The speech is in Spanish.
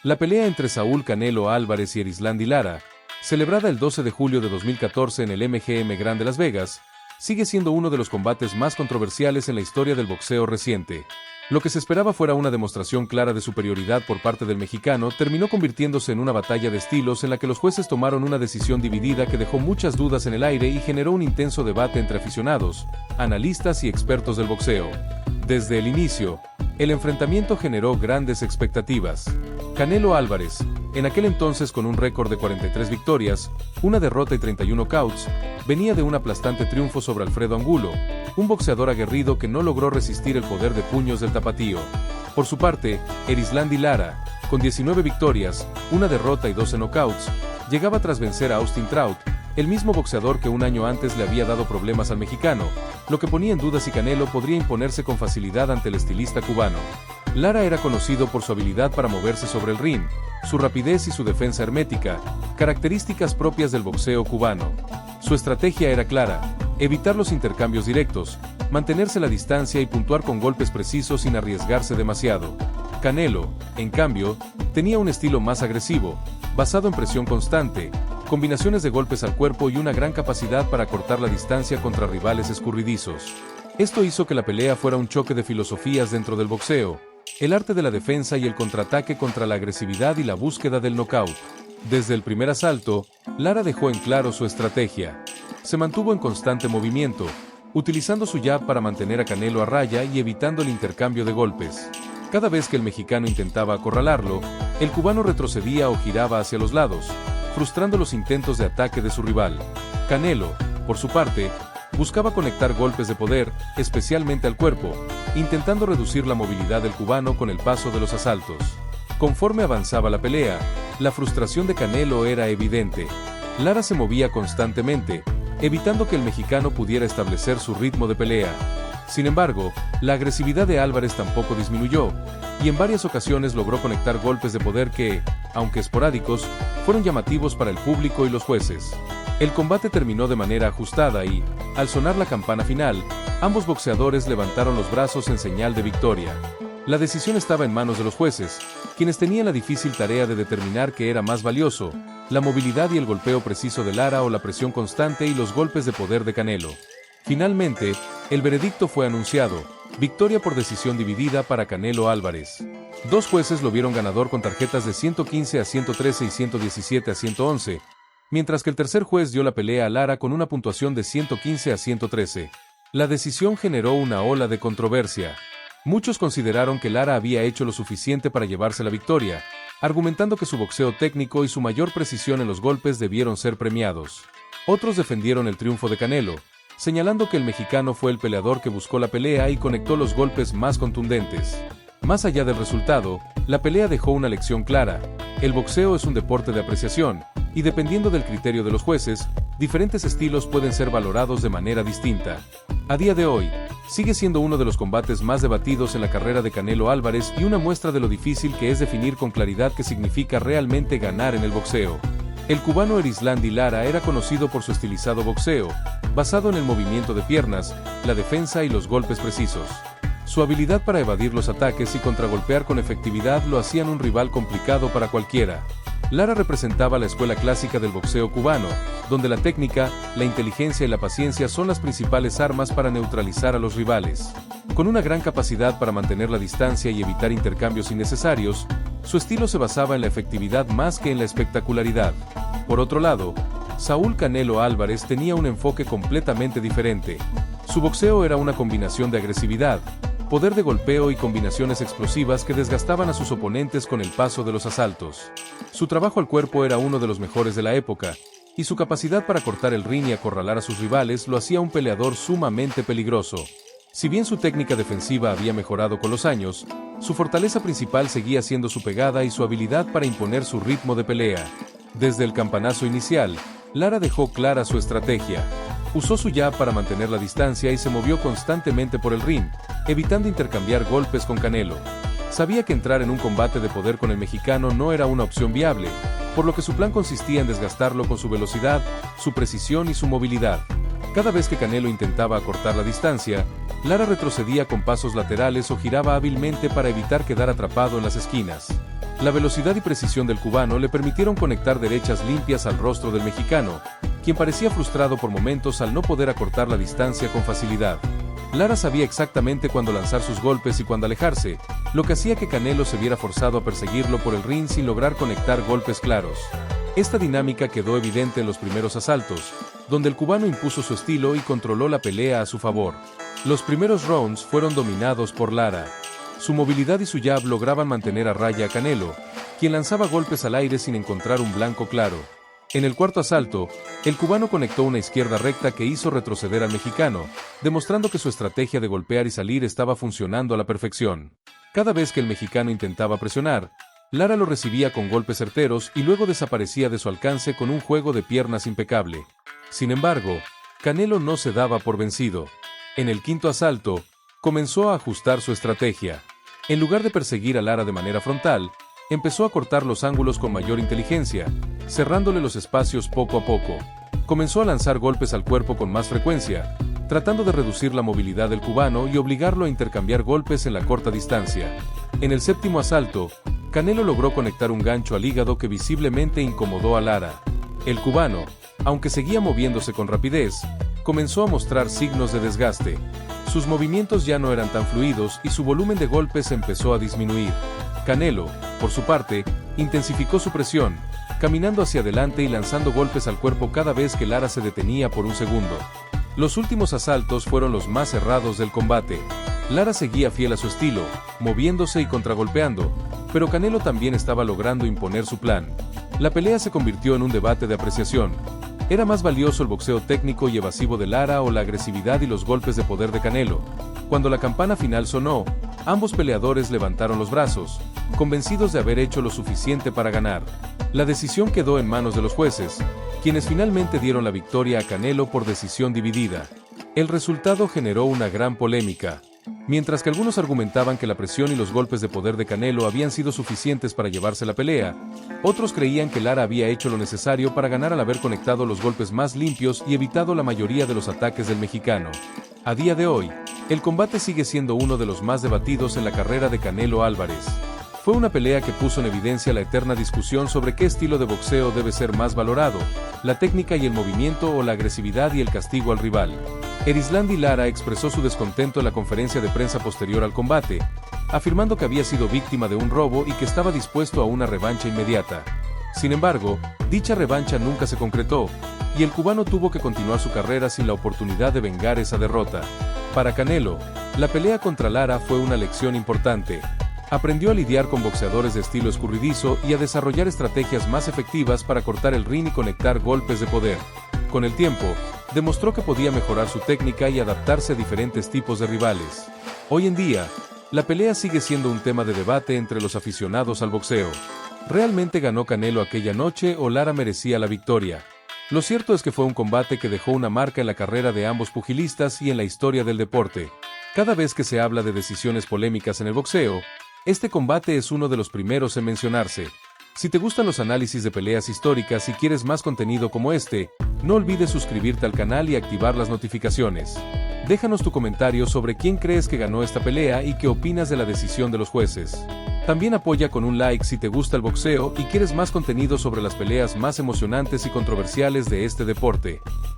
La pelea entre Saúl Canelo Álvarez y Erislandy Lara, celebrada el 12 de julio de 2014 en el MGM Grand de Las Vegas, sigue siendo uno de los combates más controversiales en la historia del boxeo reciente. Lo que se esperaba fuera una demostración clara de superioridad por parte del mexicano terminó convirtiéndose en una batalla de estilos en la que los jueces tomaron una decisión dividida que dejó muchas dudas en el aire y generó un intenso debate entre aficionados, analistas y expertos del boxeo. Desde el inicio, el enfrentamiento generó grandes expectativas. Canelo Álvarez, en aquel entonces con un récord de 43 victorias, una derrota y 31 knockouts, venía de un aplastante triunfo sobre Alfredo Angulo, un boxeador aguerrido que no logró resistir el poder de puños del tapatío. Por su parte, Erislandy Lara, con 19 victorias, una derrota y 12 knockouts, llegaba tras vencer a Austin Trout, el mismo boxeador que un año antes le había dado problemas al mexicano, lo que ponía en duda si Canelo podría imponerse con facilidad ante el estilista cubano. Lara era conocido por su habilidad para moverse sobre el ring, su rapidez y su defensa hermética, características propias del boxeo cubano. Su estrategia era clara: evitar los intercambios directos, mantenerse la distancia y puntuar con golpes precisos sin arriesgarse demasiado. Canelo, en cambio, tenía un estilo más agresivo, basado en presión constante, combinaciones de golpes al cuerpo y una gran capacidad para cortar la distancia contra rivales escurridizos. Esto hizo que la pelea fuera un choque de filosofías dentro del boxeo, el arte de la defensa y el contraataque contra la agresividad y la búsqueda del knockout. Desde el primer asalto, Lara dejó en claro su estrategia. Se mantuvo en constante movimiento, utilizando su jab para mantener a Canelo a raya y evitando el intercambio de golpes. Cada vez que el mexicano intentaba acorralarlo, el cubano retrocedía o giraba hacia los lados, frustrando los intentos de ataque de su rival. Canelo, por su parte, buscaba conectar golpes de poder, especialmente al cuerpo, intentando reducir la movilidad del cubano con el paso de los asaltos. Conforme avanzaba la pelea, la frustración de Canelo era evidente. Lara se movía constantemente, evitando que el mexicano pudiera establecer su ritmo de pelea. Sin embargo, la agresividad de Álvarez tampoco disminuyó, y en varias ocasiones logró conectar golpes de poder que, aunque esporádicos, fueron llamativos para el público y los jueces. El combate terminó de manera ajustada y, al sonar la campana final, ambos boxeadores levantaron los brazos en señal de victoria. La decisión estaba en manos de los jueces, quienes tenían la difícil tarea de determinar qué era más valioso, la movilidad y el golpeo preciso de Lara o la presión constante y los golpes de poder de Canelo. Finalmente, el veredicto fue anunciado: victoria por decisión dividida para Canelo Álvarez. Dos jueces lo vieron ganador con tarjetas de 115 a 113 y 117 a 111, mientras que el tercer juez dio la pelea a Lara con una puntuación de 115 a 113. La decisión generó una ola de controversia. Muchos consideraron que Lara había hecho lo suficiente para llevarse la victoria, argumentando que su boxeo técnico y su mayor precisión en los golpes debieron ser premiados. Otros defendieron el triunfo de Canelo, señalando que el mexicano fue el peleador que buscó la pelea y conectó los golpes más contundentes. Más allá del resultado, la pelea dejó una lección clara: el boxeo es un deporte de apreciación, y dependiendo del criterio de los jueces, diferentes estilos pueden ser valorados de manera distinta. A día de hoy, sigue siendo uno de los combates más debatidos en la carrera de Canelo Álvarez y una muestra de lo difícil que es definir con claridad qué significa realmente ganar en el boxeo. El cubano Erislandy Lara era conocido por su estilizado boxeo, basado en el movimiento de piernas, la defensa y los golpes precisos. Su habilidad para evadir los ataques y contragolpear con efectividad lo hacían un rival complicado para cualquiera. Lara representaba la escuela clásica del boxeo cubano, donde la técnica, la inteligencia y la paciencia son las principales armas para neutralizar a los rivales. Con una gran capacidad para mantener la distancia y evitar intercambios innecesarios, su estilo se basaba en la efectividad más que en la espectacularidad. Por otro lado, Saúl Canelo Álvarez tenía un enfoque completamente diferente. Su boxeo era una combinación de agresividad, poder de golpeo y combinaciones explosivas que desgastaban a sus oponentes con el paso de los asaltos. Su trabajo al cuerpo era uno de los mejores de la época, y su capacidad para cortar el ring y acorralar a sus rivales lo hacía un peleador sumamente peligroso. Si bien su técnica defensiva había mejorado con los años, su fortaleza principal seguía siendo su pegada y su habilidad para imponer su ritmo de pelea. Desde el campanazo inicial, Lara dejó clara su estrategia. Usó su jab para mantener la distancia y se movió constantemente por el ring, evitando intercambiar golpes con Canelo. Sabía que entrar en un combate de poder con el mexicano no era una opción viable, por lo que su plan consistía en desgastarlo con su velocidad, su precisión y su movilidad. Cada vez que Canelo intentaba acortar la distancia, Lara retrocedía con pasos laterales o giraba hábilmente para evitar quedar atrapado en las esquinas. La velocidad y precisión del cubano le permitieron conectar derechas limpias al rostro del mexicano, quien parecía frustrado por momentos al no poder acortar la distancia con facilidad. Lara sabía exactamente cuándo lanzar sus golpes y cuándo alejarse, lo que hacía que Canelo se viera forzado a perseguirlo por el ring sin lograr conectar golpes claros. Esta dinámica quedó evidente en los primeros asaltos, donde el cubano impuso su estilo y controló la pelea a su favor. Los primeros rounds fueron dominados por Lara. Su movilidad y su jab lograban mantener a raya a Canelo, quien lanzaba golpes al aire sin encontrar un blanco claro. En el cuarto asalto, el cubano conectó una izquierda recta que hizo retroceder al mexicano, demostrando que su estrategia de golpear y salir estaba funcionando a la perfección. Cada vez que el mexicano intentaba presionar, Lara lo recibía con golpes certeros y luego desaparecía de su alcance con un juego de piernas impecable. Sin embargo, Canelo no se daba por vencido. En el quinto asalto, comenzó a ajustar su estrategia. En lugar de perseguir a Lara de manera frontal, empezó a cortar los ángulos con mayor inteligencia, cerrándole los espacios poco a poco. Comenzó a lanzar golpes al cuerpo con más frecuencia, tratando de reducir la movilidad del cubano y obligarlo a intercambiar golpes en la corta distancia. En el séptimo asalto, Canelo logró conectar un gancho al hígado que visiblemente incomodó a Lara. El cubano, aunque seguía moviéndose con rapidez, comenzó a mostrar signos de desgaste. Sus movimientos ya no eran tan fluidos y su volumen de golpes empezó a disminuir. Canelo, por su parte, intensificó su presión, caminando hacia adelante y lanzando golpes al cuerpo cada vez que Lara se detenía por un segundo. Los últimos asaltos fueron los más cerrados del combate. Lara seguía fiel a su estilo, moviéndose y contragolpeando, pero Canelo también estaba logrando imponer su plan. La pelea se convirtió en un debate de apreciación. ¿Era más valioso el boxeo técnico y evasivo de Lara o la agresividad y los golpes de poder de Canelo? Cuando la campana final sonó, ambos peleadores levantaron los brazos, convencidos de haber hecho lo suficiente para ganar. La decisión quedó en manos de los jueces, quienes finalmente dieron la victoria a Canelo por decisión dividida. El resultado generó una gran polémica. Mientras que algunos argumentaban que la presión y los golpes de poder de Canelo habían sido suficientes para llevarse la pelea, otros creían que Lara había hecho lo necesario para ganar al haber conectado los golpes más limpios y evitado la mayoría de los ataques del mexicano. A día de hoy, el combate sigue siendo uno de los más debatidos en la carrera de Canelo Álvarez. Fue una pelea que puso en evidencia la eterna discusión sobre qué estilo de boxeo debe ser más valorado, la técnica y el movimiento o la agresividad y el castigo al rival. Erislandy Lara expresó su descontento en la conferencia de prensa posterior al combate, afirmando que había sido víctima de un robo y que estaba dispuesto a una revancha inmediata. Sin embargo, dicha revancha nunca se concretó, y el cubano tuvo que continuar su carrera sin la oportunidad de vengar esa derrota. Para Canelo, la pelea contra Lara fue una lección importante. Aprendió a lidiar con boxeadores de estilo escurridizo y a desarrollar estrategias más efectivas para cortar el ring y conectar golpes de poder. Con el tiempo, demostró que podía mejorar su técnica y adaptarse a diferentes tipos de rivales. Hoy en día, la pelea sigue siendo un tema de debate entre los aficionados al boxeo. ¿Realmente ganó Canelo aquella noche o Lara merecía la victoria? Lo cierto es que fue un combate que dejó una marca en la carrera de ambos pugilistas y en la historia del deporte. Cada vez que se habla de decisiones polémicas en el boxeo, este combate es uno de los primeros en mencionarse. Si te gustan los análisis de peleas históricas y quieres más contenido como este, no olvides suscribirte al canal y activar las notificaciones. Déjanos tu comentario sobre quién crees que ganó esta pelea y qué opinas de la decisión de los jueces. También apoya con un like si te gusta el boxeo y quieres más contenido sobre las peleas más emocionantes y controversiales de este deporte.